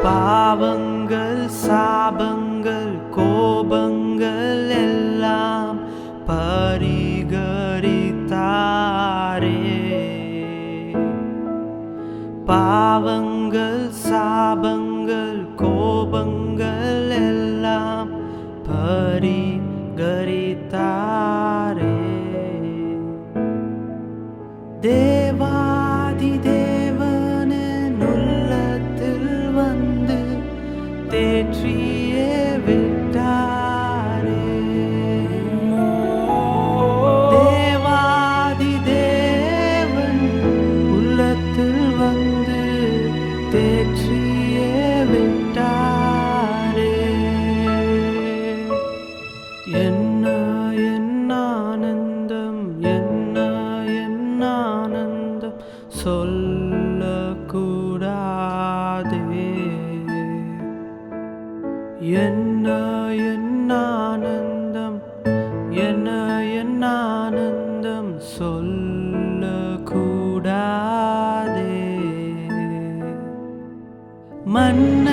பாவங்கள் சாபங்கள் கோபங்கள் எல்லாம் பரிகரித்தாரே. பாவங்கள் சாபங்கள் கோபங்கள் எல்லாம் பரிகரித்தாரே. தேவாதி தேவனின் உள்ளத்தில் வந்து தேற்றியே விட்டாரே. தேவாதி தேவன் உள்ளத்தில் வந்து தேற்றியே விட்டாரே. என்ன என் ஆனந்தம், என்ன என் ஆனந்தம் சொல்லக்கூடாதே. என்ன என் ஆனந்தம், என்ன என் ஆனந்தம் சொல்லக்கூடாதே. மன்ன